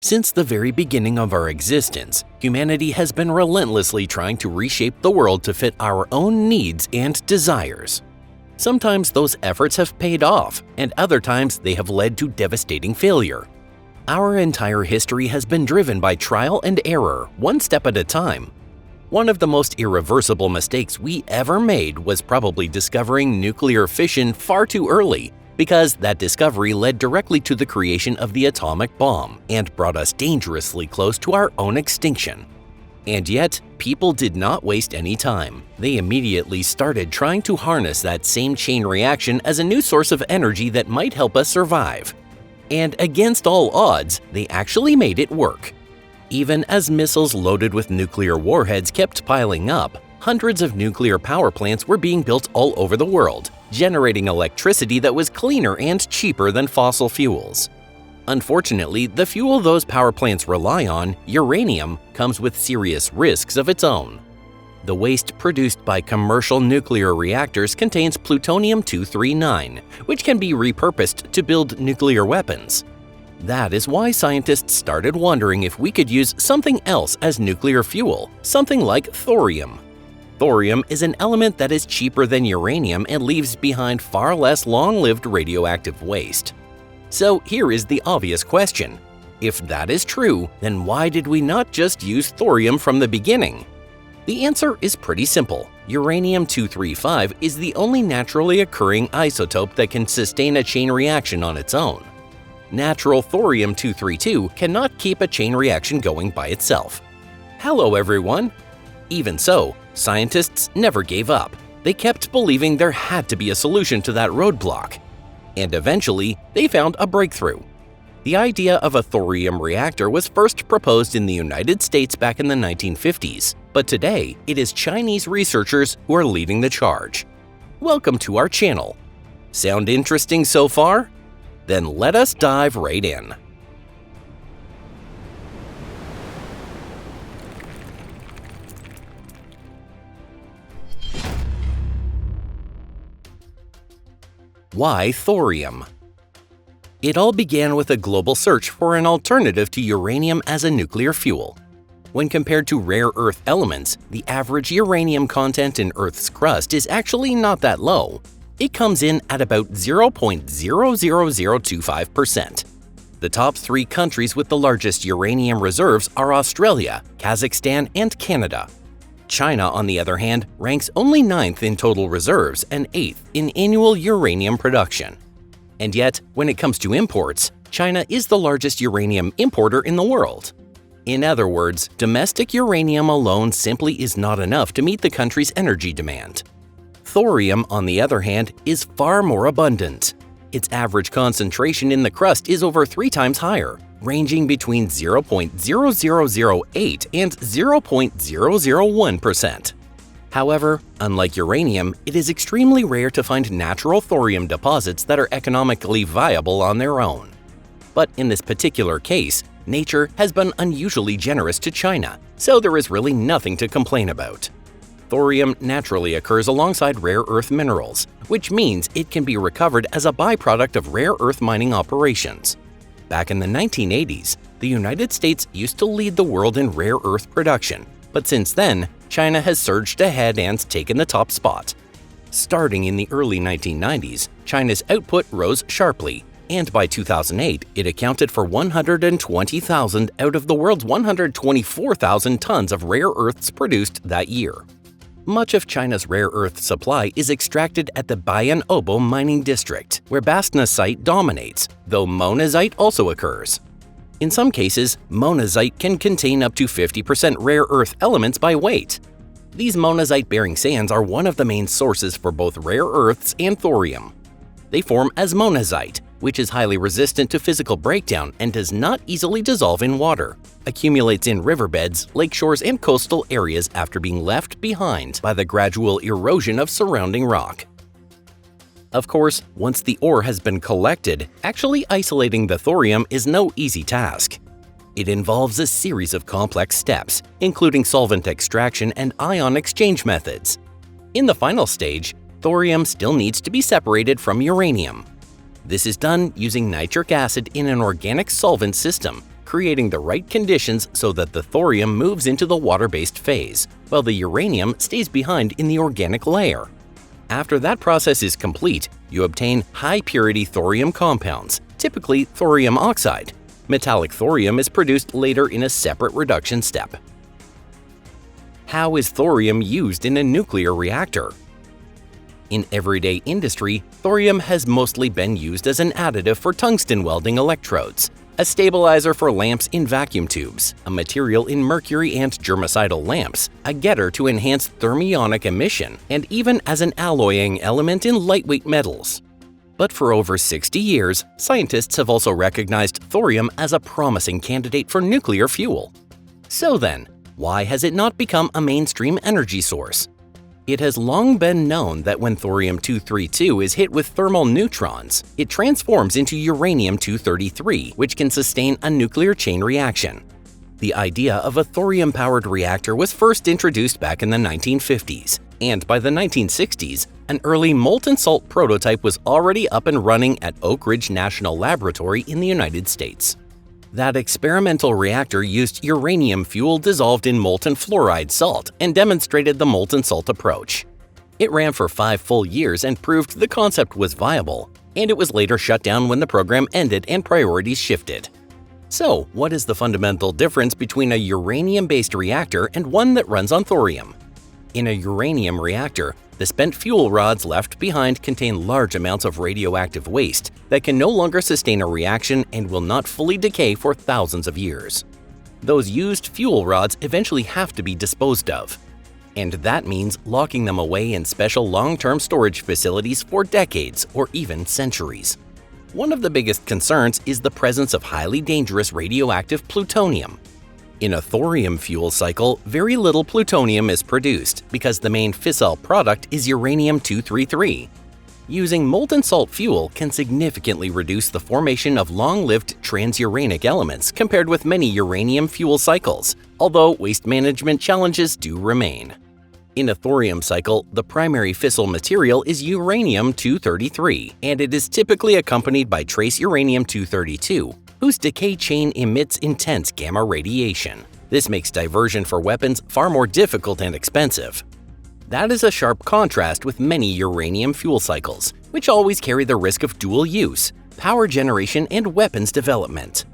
Since the very beginning of our existence, humanity has been relentlessly trying to reshape the world to fit our own needs and desires. Sometimes those efforts have paid off, and other times they have led to devastating failure. Our entire history has been driven by trial and error, one step at a time. One of the most irreversible mistakes we ever made was probably discovering nuclear fission far too early, because that discovery led directly to the creation of the atomic bomb and brought us dangerously close to our own extinction. And yet, people did not waste any time. They immediately started trying to harness that same chain reaction as a new source of energy that might help us survive. And against all odds, they actually made it work. Even as missiles loaded with nuclear warheads kept piling up, hundreds of nuclear power plants were being built all over the world, generating electricity that was cleaner and cheaper than fossil fuels. Unfortunately, the fuel those power plants rely on, uranium, comes with serious risks of its own. The waste produced by commercial nuclear reactors contains plutonium-239, which can be repurposed to build nuclear weapons. That is why scientists started wondering if we could use something else as nuclear fuel, something like thorium. Thorium is an element that is cheaper than uranium and leaves behind far less long-lived radioactive waste. So here is the obvious question. If that is true, then why did we not just use thorium from the beginning? The answer is pretty simple. Uranium-235 is the only naturally occurring isotope that can sustain a chain reaction on its own. Natural thorium-232 cannot keep a chain reaction going by itself. Hello everyone! Even so, scientists never gave up. They kept believing there had to be a solution to that roadblock. And eventually, they found a breakthrough. The idea of a thorium reactor was first proposed in the United States back in the 1950s, but today it is Chinese researchers who are leading the charge. Welcome to our channel. Sound interesting so far? Then let us dive right in. Why thorium? It all began with a global search for an alternative to uranium as a nuclear fuel. When compared to rare earth elements, the average uranium content in Earth's crust is actually not that low. It comes in at about 0.00025%. The top 3 countries with the largest uranium reserves are Australia, Kazakhstan, and Canada. China, on the other hand, ranks only 9th in total reserves and 8th in annual uranium production. And yet, when it comes to imports, China is the largest uranium importer in the world. In other words, domestic uranium alone simply is not enough to meet the country's energy demand. Thorium, on the other hand, is far more abundant. Its average concentration in the crust is over 3 times higher, ranging between 0.0008 and 0.001%. However, unlike uranium, it is extremely rare to find natural thorium deposits that are economically viable on their own. But in this particular case, nature has been unusually generous to China, so there is really nothing to complain about. Thorium naturally occurs alongside rare earth minerals, which means it can be recovered as a byproduct of rare earth mining operations. Back in the 1980s, the United States used to lead the world in rare earth production, but since then, China has surged ahead and taken the top spot. Starting in the early 1990s, China's output rose sharply, and by 2008, it accounted for 120,000 out of the world's 124,000 tons of rare earths produced that year. Much of China's rare earth supply is extracted at the Bayan-Obo mining district, where bastnasite dominates, though monazite also occurs. In some cases, monazite can contain up to 50% rare earth elements by weight. These monazite-bearing sands are one of the main sources for both rare earths and thorium. They form as monazite, which is highly resistant to physical breakdown and does not easily dissolve in water, accumulates in riverbeds, lakeshores, and coastal areas after being left behind by the gradual erosion of surrounding rock. Of course, once the ore has been collected, actually isolating the thorium is no easy task. It involves a series of complex steps, including solvent extraction and ion exchange methods. In the final stage, thorium still needs to be separated from uranium. This is done using nitric acid in an organic solvent system, creating the right conditions so that the thorium moves into the water-based phase, while the uranium stays behind in the organic layer. After that process is complete, you obtain high-purity thorium compounds, typically thorium oxide. Metallic thorium is produced later in a separate reduction step. How is thorium used in a nuclear reactor? In everyday industry, thorium has mostly been used as an additive for tungsten welding electrodes, a stabilizer for lamps in vacuum tubes, a material in mercury and germicidal lamps, a getter to enhance thermionic emission, and even as an alloying element in lightweight metals. But for over 60 years, scientists have also recognized thorium as a promising candidate for nuclear fuel. So then, why has it not become a mainstream energy source? It has long been known that when thorium-232 is hit with thermal neutrons, it transforms into uranium-233, which can sustain a nuclear chain reaction. The idea of a thorium-powered reactor was first introduced back in the 1950s, and by the 1960s, an early molten salt prototype was already up and running at Oak Ridge National Laboratory in the United States. That experimental reactor used uranium fuel dissolved in molten fluoride salt and demonstrated the molten salt approach. It ran for 5 full years and proved the concept was viable, and it was later shut down when the program ended and priorities shifted. So, what is the fundamental difference between a uranium-based reactor and one that runs on thorium? In a uranium reactor, the spent fuel rods left behind contain large amounts of radioactive waste that can no longer sustain a reaction and will not fully decay for thousands of years. Those used fuel rods eventually have to be disposed of, and that means locking them away in special long-term storage facilities for decades or even centuries. One of the biggest concerns is the presence of highly dangerous radioactive plutonium. In a thorium fuel cycle, very little plutonium is produced because the main fissile product is uranium-233. Using molten salt fuel can significantly reduce the formation of long-lived transuranic elements compared with many uranium fuel cycles, although waste management challenges do remain. In a thorium cycle, the primary fissile material is uranium-233, and it is typically accompanied by trace uranium-232, whose decay chain emits intense gamma radiation. This makes diversion for weapons far more difficult and expensive. That is a sharp contrast with many uranium fuel cycles, which always carry the risk of dual use, power generation, and weapons development.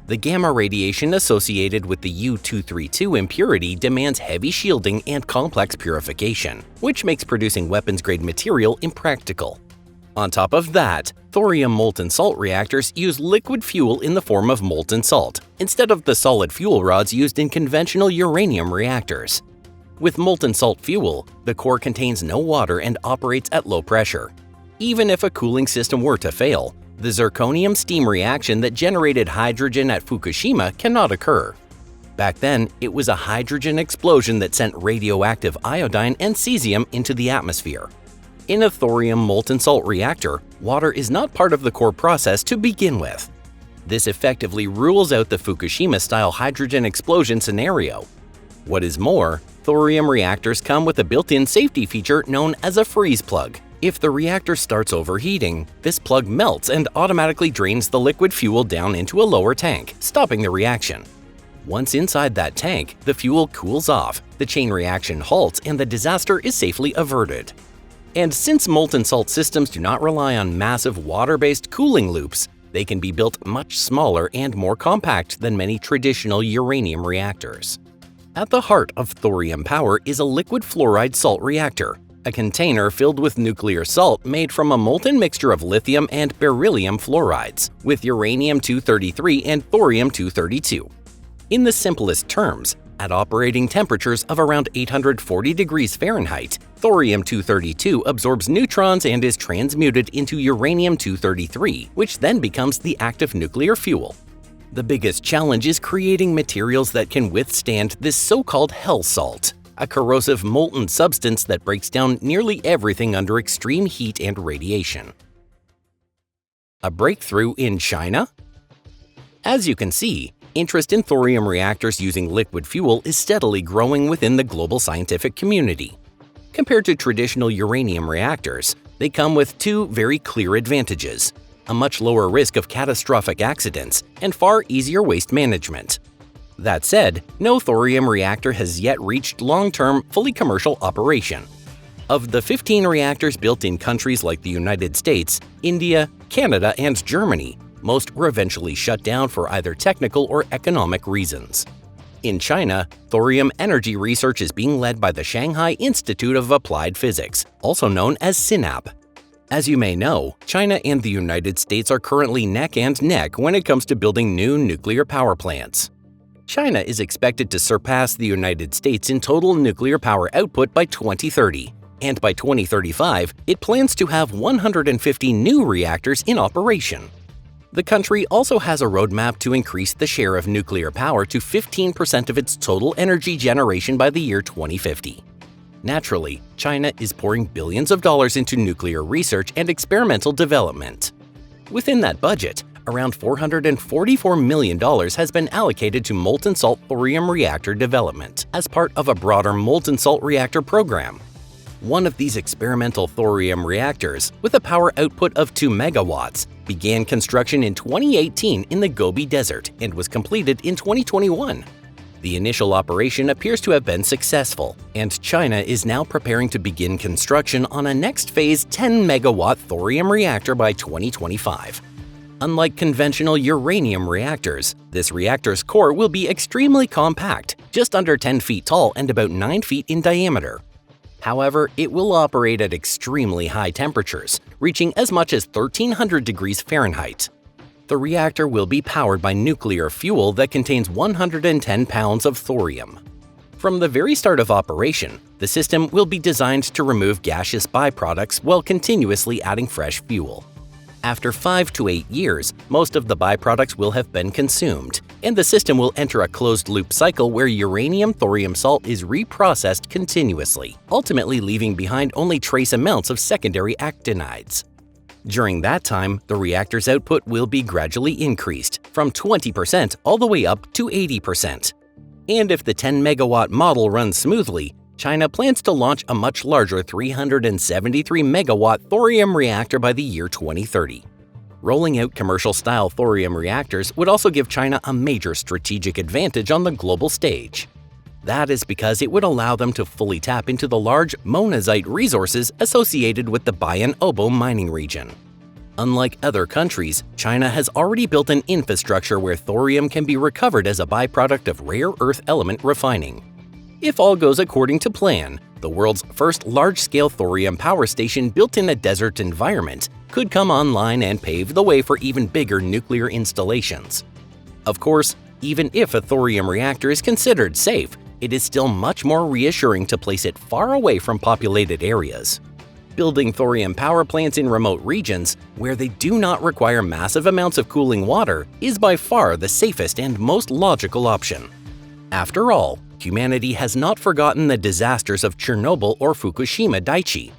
The gamma radiation associated with the U-232 impurity demands heavy shielding and complex purification, which makes producing weapons-grade material impractical. On top of that, thorium molten salt reactors use liquid fuel in the form of molten salt, instead of the solid fuel rods used in conventional uranium reactors. With molten salt fuel, the core contains no water and operates at low pressure. Even if a cooling system were to fail, the zirconium steam reaction that generated hydrogen at Fukushima cannot occur. Back then, it was a hydrogen explosion that sent radioactive iodine and cesium into the atmosphere. In a thorium molten salt reactor, water is not part of the core process to begin with. This effectively rules out the Fukushima-style hydrogen explosion scenario. What is more, thorium reactors come with a built-in safety feature known as a freeze plug. If the reactor starts overheating, this plug melts and automatically drains the liquid fuel down into a lower tank, stopping the reaction. Once inside that tank, the fuel cools off, the chain reaction halts, and the disaster is safely averted. And since molten salt systems do not rely on massive water-based cooling loops, they can be built much smaller and more compact than many traditional uranium reactors. At the heart of thorium power is a liquid fluoride salt reactor, a container filled with nuclear salt made from a molten mixture of lithium and beryllium fluorides, with uranium-233 and thorium-232. In the simplest terms, at operating temperatures of around 840 degrees Fahrenheit, thorium-232 absorbs neutrons and is transmuted into uranium-233, which then becomes the active nuclear fuel. The biggest challenge is creating materials that can withstand this so-called hell salt, a corrosive molten substance that breaks down nearly everything under extreme heat and radiation. A breakthrough in China? As you can see, interest in thorium reactors using liquid fuel is steadily growing within the global scientific community. Compared to traditional uranium reactors, they come with two very clear advantages: a much lower risk of catastrophic accidents, and far easier waste management. That said, no thorium reactor has yet reached long-term, fully commercial operation. Of the 15 reactors built in countries like the United States, India, Canada, and Germany, most were eventually shut down for either technical or economic reasons. In China, thorium energy research is being led by the Shanghai Institute of Applied Physics, also known as SINAP. As you may know, China and the United States are currently neck and neck when it comes to building new nuclear power plants. China is expected to surpass the United States in total nuclear power output by 2030, and by 2035, it plans to have 150 new reactors in operation. The country also has a roadmap to increase the share of nuclear power to 15% of its total energy generation by the year 2050. Naturally, China is pouring billions of dollars into nuclear research and experimental development. Within that budget, around $444 million has been allocated to molten salt thorium reactor development as part of a broader molten salt reactor program. One of these experimental thorium reactors, with a power output of 2 megawatts, began construction in 2018 in the Gobi Desert and was completed in 2021. The initial operation appears to have been successful, and China is now preparing to begin construction on a next phase 10-megawatt thorium reactor by 2025. Unlike conventional uranium reactors, this reactor's core will be extremely compact, just under 10 feet tall and about 9 feet in diameter. However, it will operate at extremely high temperatures, reaching as much as 1,300 degrees Fahrenheit. The reactor will be powered by nuclear fuel that contains 110 pounds of thorium. From the very start of operation, the system will be designed to remove gaseous byproducts while continuously adding fresh fuel. After 5 to 8 years, most of the byproducts will have been consumed, and the system will enter a closed-loop cycle where uranium thorium salt is reprocessed continuously, ultimately leaving behind only trace amounts of secondary actinides. During that time, the reactor's output will be gradually increased, from 20% all the way up to 80%. And if the 10-megawatt model runs smoothly, China plans to launch a much larger 373-megawatt thorium reactor by the year 2030. Rolling out commercial-style thorium reactors would also give China a major strategic advantage on the global stage. That is because it would allow them to fully tap into the large monazite resources associated with the Bayan Obo mining region. Unlike other countries, China has already built an infrastructure where thorium can be recovered as a byproduct of rare earth element refining. If all goes according to plan, the world's first large-scale thorium power station built in a desert environment could come online and pave the way for even bigger nuclear installations. Of course, even if a thorium reactor is considered safe, it is still much more reassuring to place it far away from populated areas. Building thorium power plants in remote regions, where they do not require massive amounts of cooling water, is by far the safest and most logical option. After all, humanity has not forgotten the disasters of Chernobyl or Fukushima Daiichi.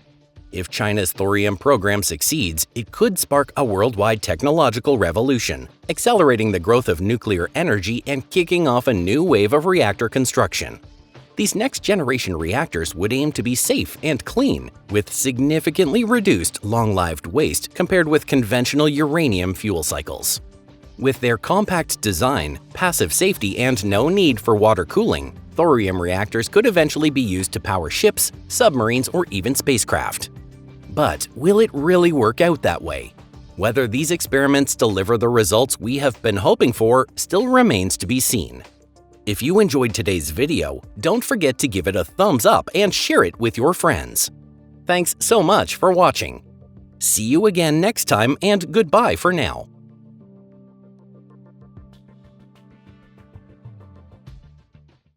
If China's thorium program succeeds, it could spark a worldwide technological revolution, accelerating the growth of nuclear energy and kicking off a new wave of reactor construction. These next-generation reactors would aim to be safe and clean, with significantly reduced long-lived waste compared with conventional uranium fuel cycles. With their compact design, passive safety, and no need for water cooling, thorium reactors could eventually be used to power ships, submarines, or even spacecraft. But will it really work out that way? Whether these experiments deliver the results we have been hoping for still remains to be seen. If you enjoyed today's video, don't forget to give it a thumbs up and share it with your friends. Thanks so much for watching. See you again next time, and goodbye for now.